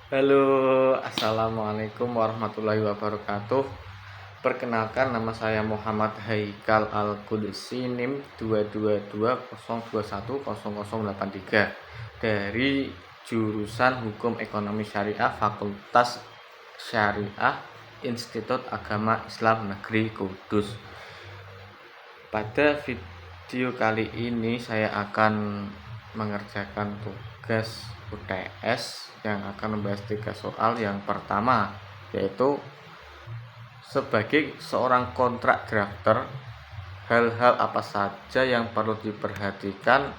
Halo, assalamualaikum warahmatullahi wabarakatuh. Perkenalkan, nama saya Muhammad Haikal Al-Qudsi, NIM 2220210010083 dari jurusan Hukum Ekonomi Syariah Fakultas Syariah Institut Agama Islam Negeri Kudus. Pada video kali ini saya akan mengerjakan tugas UTS yang akan membahas 3 soal. Yang pertama yaitu sebagai seorang kontrak drafter, hal-hal apa saja yang perlu diperhatikan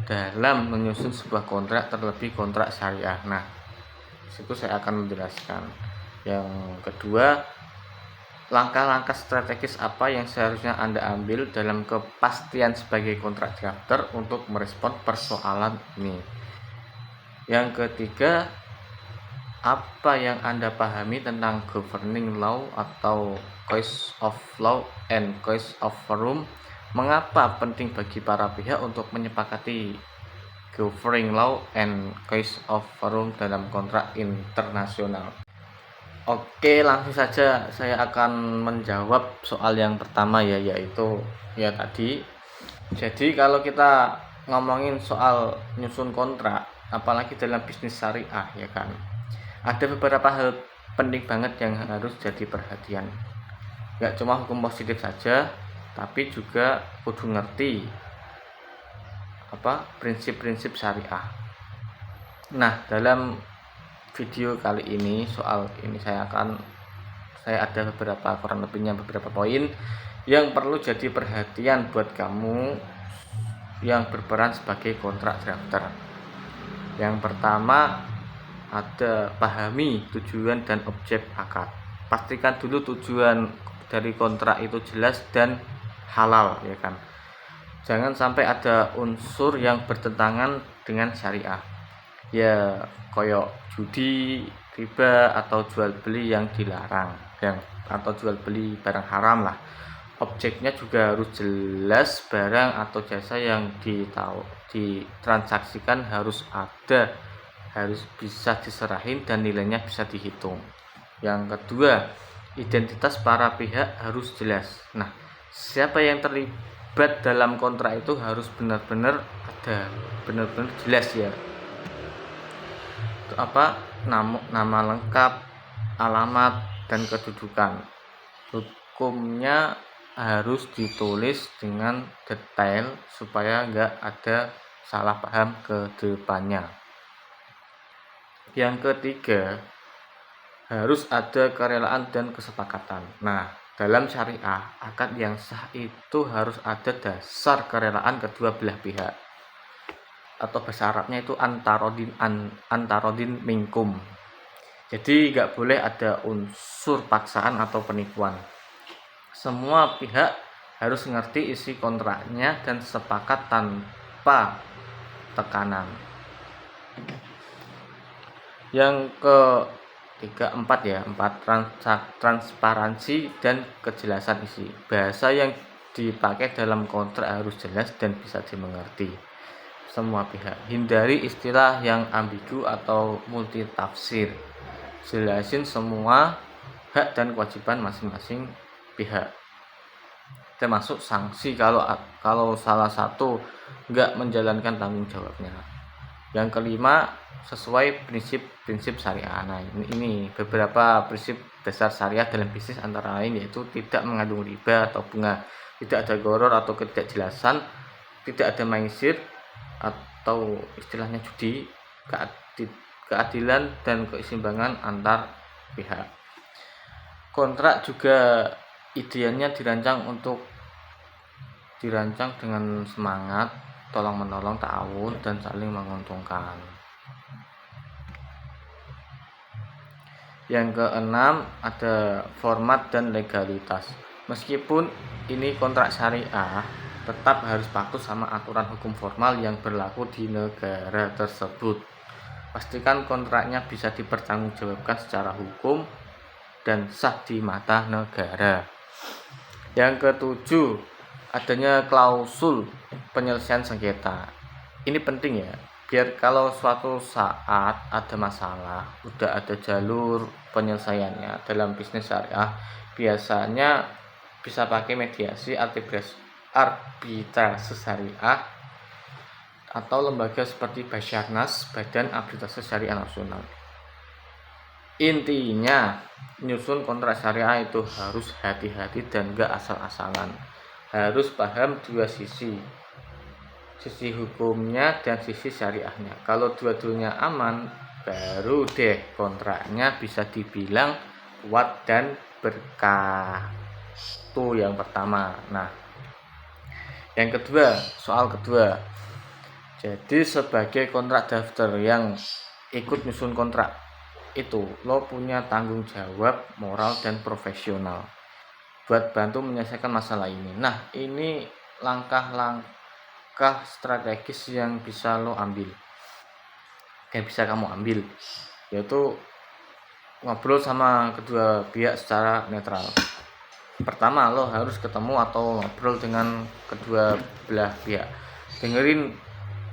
dalam menyusun sebuah kontrak, terlebih kontrak syariah. Nah, situ saya akan menjelaskan. Yang kedua, langkah-langkah strategis apa yang seharusnya Anda ambil dalam kepastian sebagai kontrak drafter untuk merespon persoalan ini. Yang ketiga, apa yang Anda pahami tentang governing law atau case of law and case of forum? Mengapa penting bagi para pihak untuk menyepakati governing law and case of forum dalam kontrak internasional? Oke, langsung saja saya akan menjawab soal yang pertama yaitu tadi. Jadi kalau kita ngomongin soal nyusun kontrak, apalagi dalam bisnis syariah kan, ada beberapa hal penting banget yang harus jadi perhatian. Gak cuma hukum positif saja, tapi juga kudu ngerti prinsip-prinsip syariah. Nah, dalam video kali ini, soal ini saya ada kurang lebihnya beberapa poin yang perlu jadi perhatian buat kamu yang berperan sebagai kontrak drafter. Yang pertama, ada pahami tujuan dan objek akad. Pastikan dulu tujuan dari kontrak itu jelas dan halal, kan. Jangan sampai ada unsur yang bertentangan dengan syariah. Ya, koyok judi, riba, atau jual beli yang dilarang, atau jual beli barang haram lah. Objeknya juga harus jelas, barang atau jasa yang ditransaksikan harus bisa diserahin dan nilainya bisa dihitung. Yang kedua, identitas para pihak harus jelas. Nah, siapa yang terlibat dalam kontrak itu harus benar-benar jelas ya. Nama lengkap, alamat, dan kedudukan. Hukumnya harus ditulis dengan detail supaya nggak ada salah paham ke depannya. Yang ketiga, harus ada kerelaan dan kesepakatan. Nah, dalam syariah, akad yang sah itu harus ada dasar kerelaan kedua belah pihak, atau bahasa Arabnya itu antarodin minkum. Jadi nggak boleh ada unsur paksaan atau penipuan. Semua pihak harus mengerti isi kontraknya dan sepakat tanpa tekanan. Yang empat, transparansi dan kejelasan isi. Bahasa yang dipakai dalam kontrak harus jelas dan bisa dimengerti semua pihak. Hindari istilah yang ambigu atau multitafsir. Jelasin semua hak dan kewajiban masing-masing pihak, termasuk sanksi kalau salah satu nggak menjalankan tanggung jawabnya. Yang kelima, sesuai prinsip-prinsip syariah. Nah, ini beberapa prinsip dasar syariah dalam bisnis, antara lain yaitu tidak mengandung riba atau bunga, tidak ada gharar atau ketidakjelasan, tidak ada maisir atau istilahnya judi, keadilan dan keseimbangan antar pihak. Kontrak juga idealnya dirancang dengan semangat tolong-menolong, ta'awun, dan saling menguntungkan. Yang keenam, ada format dan legalitas. Meskipun ini kontrak syariah, tetap harus patuh sama aturan hukum formal yang berlaku di negara tersebut. Pastikan kontraknya bisa dipertanggungjawabkan secara hukum dan sah di mata negara. Yang ketujuh, adanya klausul penyelesaian sengketa. Ini penting ya, biar kalau suatu saat ada masalah, udah ada jalur penyelesaiannya dalam bisnis syariah, biasanya bisa pakai mediasi arbitrase syariah atau lembaga seperti Basarnas, Badan Arbitrase Syariah Nasional. Intinya, nyusun kontrak syariah itu harus hati-hati dan gak asal-asalan. Harus paham dua sisi hukumnya dan sisi syariahnya. Kalau dua-duanya aman, baru deh kontraknya bisa dibilang kuat dan berkah. Itu yang pertama. Nah, yang kedua, soal kedua. Jadi sebagai kontrak daftar yang ikut nyusun kontrak itu, lo punya tanggung jawab moral dan profesional buat bantu menyelesaikan masalah ini. Nah, ini langkah strategis yang bisa lo ambil, yang bisa kamu ambil, yaitu ngobrol sama kedua pihak secara netral. Pertama, lo harus ketemu atau ngobrol dengan kedua belah pihak, dengerin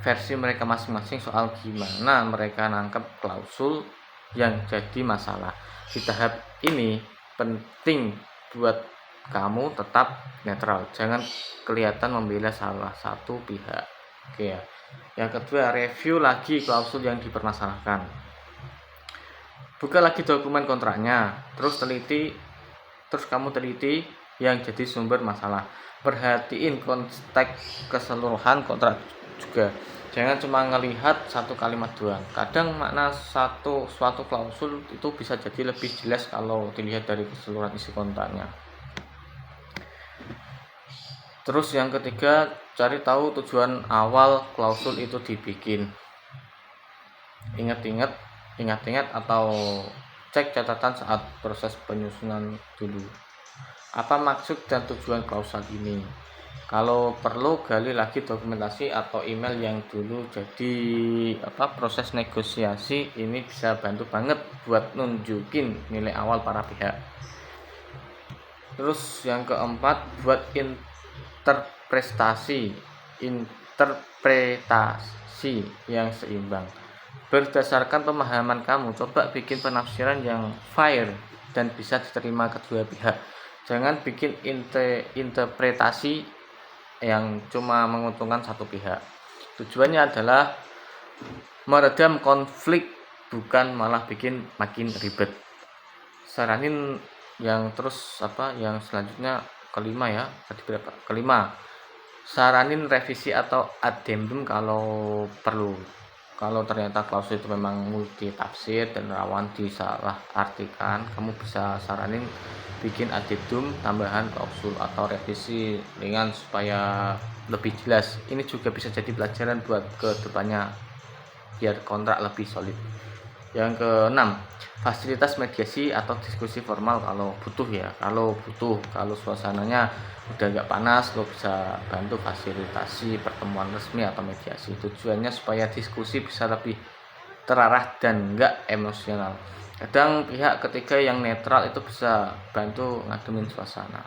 versi mereka masing-masing soal gimana mereka nangkep klausul yang jadi masalah. Di tahap ini penting buat kamu tetap netral, jangan kelihatan membela salah satu pihak. Oke ya. Yang kedua, review lagi klausul yang dipermasalahkan. Buka lagi dokumen kontraknya, terus kamu teliti yang jadi sumber masalah. Perhatiin konteks keseluruhan kontrak juga. Jangan cuma ngelihat satu kalimat doang. Kadang makna suatu klausul itu bisa jadi lebih jelas kalau dilihat dari keseluruhan isi kontraknya. Terus yang ketiga, cari tahu tujuan awal klausul itu dibikin. Ingat-ingat atau cek catatan saat proses penyusunan dulu. Apa maksud dan tujuan klausul ini? Kalau perlu, gali lagi dokumentasi atau email yang dulu jadi proses negosiasi. Ini bisa bantu banget buat nunjukin nilai awal para pihak. Terus yang keempat, buat interpretasi yang seimbang. Berdasarkan pemahaman kamu, coba bikin penafsiran yang fair dan bisa diterima kedua pihak. Jangan bikin interpretasi yang cuma menguntungkan satu pihak. Tujuannya adalah meredam konflik, bukan malah bikin makin ribet. Saranin yang selanjutnya kelima ya. Tadi berapa? Kelima. Saranin revisi atau addendum kalau perlu. Kalau ternyata klausul itu memang multi tafsir dan rawan disalah artikan, kamu bisa saranin bikin addendum tambahan klausul atau revisi ringan supaya lebih jelas. Ini juga bisa jadi pelajaran buat kedepannya biar kontrak lebih solid. Yang keenam, fasilitas mediasi atau diskusi formal kalau butuh ya. Kalau suasananya udah agak panas, lo bisa bantu fasilitasi pertemuan resmi atau mediasi. Tujuannya supaya diskusi bisa lebih terarah dan enggak emosional. Kadang pihak ketiga yang netral itu bisa bantu ngademin suasana.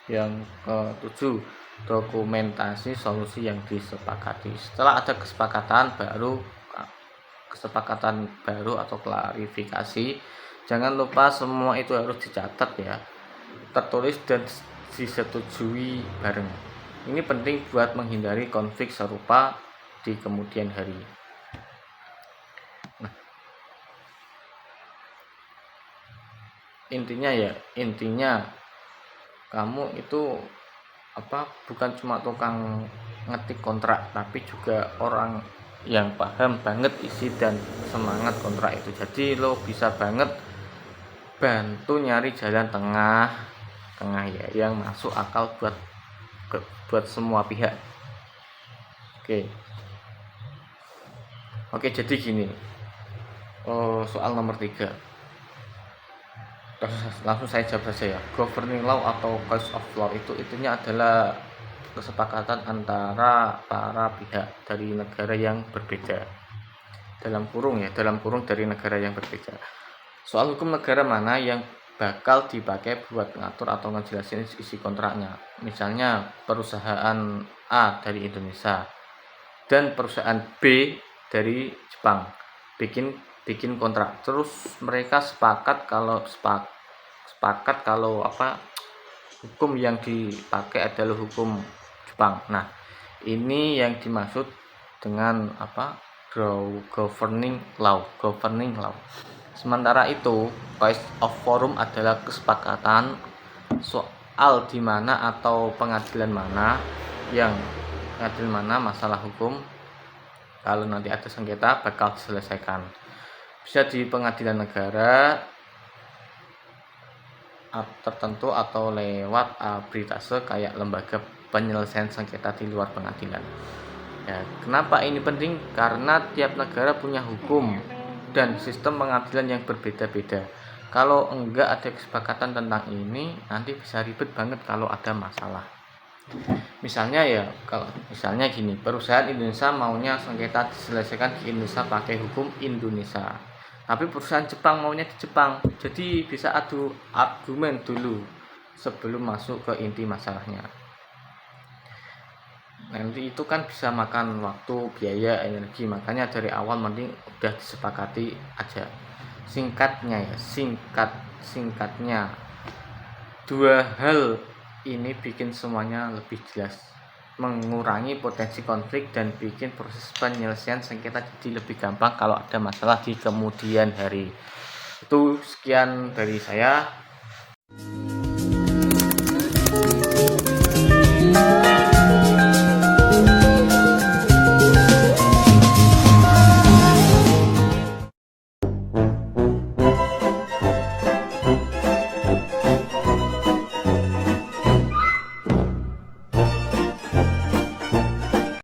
Yang ketujuh, dokumentasi solusi yang disepakati. Setelah ada kesepakatan baru atau klarifikasi, jangan lupa semua itu harus dicatat ya, tertulis dan disetujui bareng. Ini penting buat menghindari konflik serupa di kemudian hari. Intinya kamu itu bukan cuma tukang ngetik kontrak, tapi juga orang yang paham banget isi dan semangat kontrak itu. Jadi lo bisa banget bantu nyari jalan tengah ya yang masuk akal buat semua pihak. Oke, jadi gini. Soal nomor 3. Langsung saya jawab saja ya. Governing law atau case of law itu intinya adalah kesepakatan antara para pihak dari negara yang berbeda. Dalam kurung dari negara yang berbeda. Soal hukum negara mana yang bakal dipakai buat ngatur atau ngejelasin isi kontraknya. Misalnya perusahaan A dari Indonesia dan perusahaan B dari Jepang bikin kontrak. Terus mereka sepakat kalau hukum yang dipakai adalah hukum Jepang. Nah, ini yang dimaksud dengan governing law. Sementara itu, Choice of Forum adalah kesepakatan soal di mana atau pengadilan mana masalah hukum kalau nanti ada sengketa bakal diselesaikan. Bisa di pengadilan negara tertentu atau lewat arbitrise kayak lembaga penyelesaian sengketa di luar pengadilan. Ya, kenapa ini penting? Karena tiap negara punya hukum dan sistem pengadilan yang berbeda-beda. Kalau enggak ada kesepakatan tentang ini, nanti bisa ribet banget kalau ada masalah. Misalnya gini, perusahaan Indonesia maunya sengketa diselesaikan di Indonesia pakai hukum Indonesia. Tapi perusahaan Jepang maunya di Jepang. Jadi bisa adu argumen dulu sebelum masuk ke inti masalahnya. Nanti itu kan bisa makan waktu, biaya, energi. Makanya dari awal mending udah disepakati aja. Singkatnya dua hal ini bikin semuanya lebih jelas, mengurangi potensi konflik dan bikin proses penyelesaian sengketa jadi lebih gampang kalau ada masalah di kemudian hari. Itu sekian dari saya.